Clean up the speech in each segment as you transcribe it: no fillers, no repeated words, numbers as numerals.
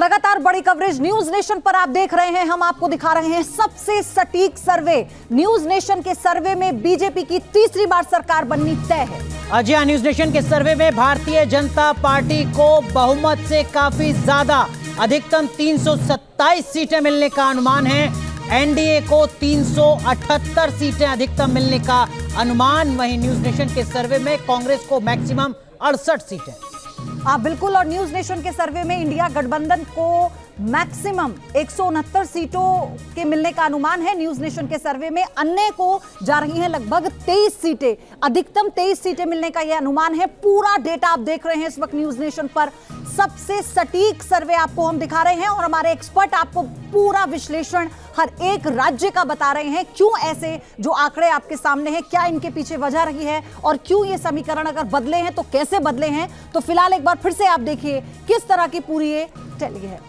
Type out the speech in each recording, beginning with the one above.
लगातार बड़ी coverage news nation पर आप देख रहे हैं। हम आपको दिखा रहे हैं सबसे सटीक सर्वे। न्यूज नेशन के सर्वे में बीजेपी की तीसरी बार सरकार बननी तय है। जी हाँ, न्यूज नेशन के सर्वे में भारतीय जनता पार्टी को बहुमत से काफी ज्यादा, अधिकतम 327 सीटें मिलने का अनुमान है। एनडीए को 378 सीटें अधिकतम मिलने का अनुमान। वहीं न्यूज नेशन के सर्वे में कांग्रेस को मैक्सिमम 68 सीटें। बिल्कुल। और न्यूज नेशन के सर्वे में इंडिया गठबंधन को मैक्सिमम 169 सीटों के मिलने का अनुमान है। न्यूज नेशन के सर्वे में अन्य को जा रही हैं लगभग 23 सीटें, अधिकतम 23 सीटें मिलने का यह अनुमान है। पूरा डेटा आप देख रहे हैं इस वक्त न्यूज नेशन पर। सबसे सटीक सर्वे आपको हम दिखा रहे हैं और हमारे एक्सपर्ट आपको पूरा विश्लेषण हर एक राज्य का बता रहे हैं। क्यों ऐसे जो आंकड़े आपके सामने हैं, क्या इनके पीछे वजह रही है और क्यों ये समीकरण अगर बदले हैं तो कैसे बदले हैं। तो फिलहाल एक बार फिर से आप देखिए किस तरह की पूरी ये टैली है।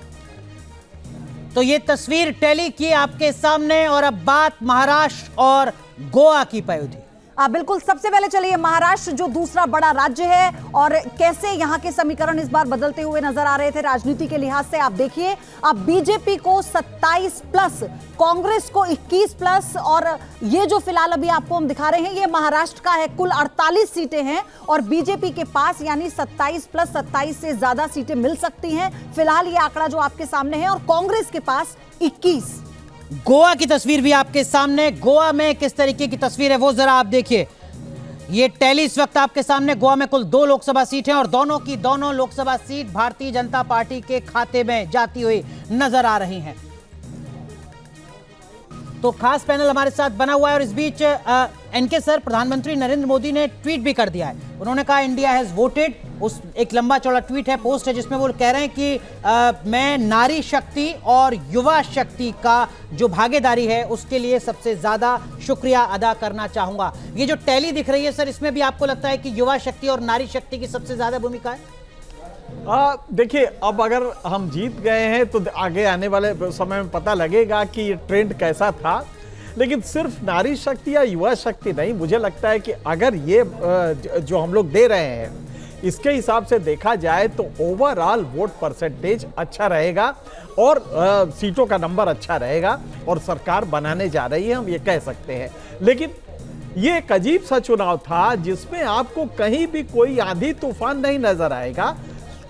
तो ये तस्वीर टैली की आपके सामने। और अब बात महाराष्ट्र और गोवा की पयोधी। बिल्कुल। सबसे पहले चलिए महाराष्ट्र जो दूसरा बड़ा राज्य है और कैसे यहाँ के समीकरण इस बार बदलते हुए नजर आ रहे थे राजनीति के लिहाज से। आप देखिए, अब बीजेपी को 27 प्लस, कांग्रेस को 21 प्लस, और ये जो फिलहाल अभी आपको हम दिखा रहे हैं ये महाराष्ट्र का है। कुल 48 सीटें हैं और बीजेपी के पास यानी 27 प्लस 27 से ज्यादा सीटें मिल सकती हैं। फिलहाल ये आंकड़ा जो आपके सामने है और कांग्रेस के पास 21। गोवा की तस्वीर भी आपके सामने। गोवा में किस तरीके की तस्वीर है वो जरा आप देखिए। ये टैली इस वक्त आपके सामने। गोवा में कुल 2 लोकसभा सीट हैं और दोनों की दोनों लोकसभा सीट भारतीय जनता पार्टी के खाते में जाती हुई नजर आ रही हैं। तो खास पैनल हमारे साथ बना हुआ है और इस बीच एनके सर, प्रधानमंत्री नरेंद्र मोदी ने ट्वीट भी कर दिया है। उन्होंने कहा इंडिया हैज वोटेड। उस एक लंबा चौड़ा ट्वीट है, पोस्ट है, जिसमें वो कह रहे हैं कि मैं नारी शक्ति और युवा शक्ति का जो भागीदारी है उसके लिए सबसे ज्यादा शुक्रिया अदा करना चाहूंगा। ये जो टैली दिख रही है सर, इसमें भी आपको लगता है कि युवा शक्ति और नारी शक्ति की सबसे ज्यादा भूमिका है? देखिए, अब अगर हम जीत गए हैं तो आगे आने वाले समय में पता लगेगा कि ये ट्रेंड कैसा था। लेकिन सिर्फ नारी शक्ति या युवा शक्ति नहीं, मुझे लगता है कि अगर ये जो हम लोग दे रहे हैं इसके हिसाब से देखा जाए तो ओवरऑल वोट परसेंटेज अच्छा रहेगा और सीटों का नंबर अच्छा रहेगा और सरकार बनाने जा रही है, हम ये कह सकते हैं। लेकिन ये एक अजीब सा चुनाव था जिसमें आपको कहीं भी कोई आंधी तूफान नहीं नजर आएगा,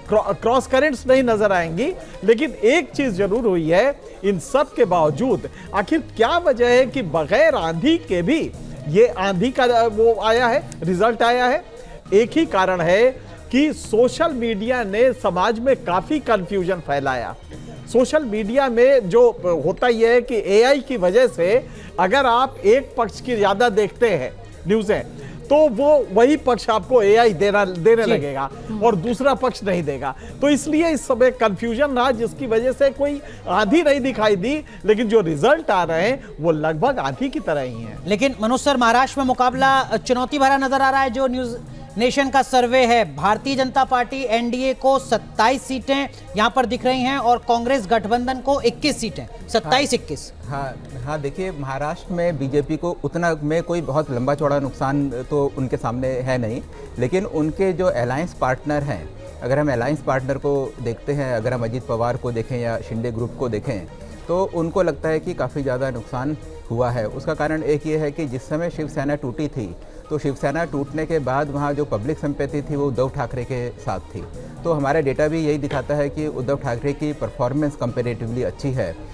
क्रॉस करंट्स नहीं नजर आएंगी। लेकिन एक चीज जरूर हुई है, इन सब के बावजूद आखिर क्या वजह है कि बगैर आंधी के भी ये आंधी का वो आया है, रिजल्ट आया है। एक ही कारण है कि सोशल मीडिया ने समाज में काफी कंफ्यूजन फैलाया। सोशल मीडिया में जो होता यह है कि एआई की वजह से अगर आप एक पक्ष की ज्यादा देखते हैं न्यूज़ें तो वो वही पक्ष आपको एआई देने लगेगा और दूसरा पक्ष नहीं देगा। तो इसलिए इस समय कंफ्यूजन रहा जिसकी वजह से कोई आंधी नहीं दिखाई दी, लेकिन जो रिजल्ट आ रहे हैं वो लगभग आंधी की तरह ही हैं। लेकिन मनोज सर, महाराष्ट्र में मुकाबला चुनौती भरा नजर आ रहा है। जो न्यूज नेशन का सर्वे है, भारतीय जनता पार्टी एनडीए को 27 सीटें यहां पर दिख रही हैं और कांग्रेस गठबंधन को 21 सीटें, 27-21। हाँ, देखिए, महाराष्ट्र में बीजेपी को उतना में कोई बहुत लंबा चौड़ा नुकसान तो उनके सामने है नहीं। लेकिन उनके जो अलायंस पार्टनर हैं, अगर हम अलायंस पार्टनर को देखते हैं, अगर हम अजीत पवार को देखें या शिंदे ग्रुप को देखें, तो उनको लगता है कि काफ़ी ज़्यादा नुकसान हुआ है। उसका कारण एक ये है कि जिस समय शिवसेना टूटी थी तो शिवसेना टूटने के बाद वहाँ जो पब्लिक सिंपैथी थी वो उद्धव ठाकरे के साथ थी। तो हमारा डेटा भी यही दिखाता है कि उद्धव ठाकरे की परफॉर्मेंस कंपैरेटिवली अच्छी है।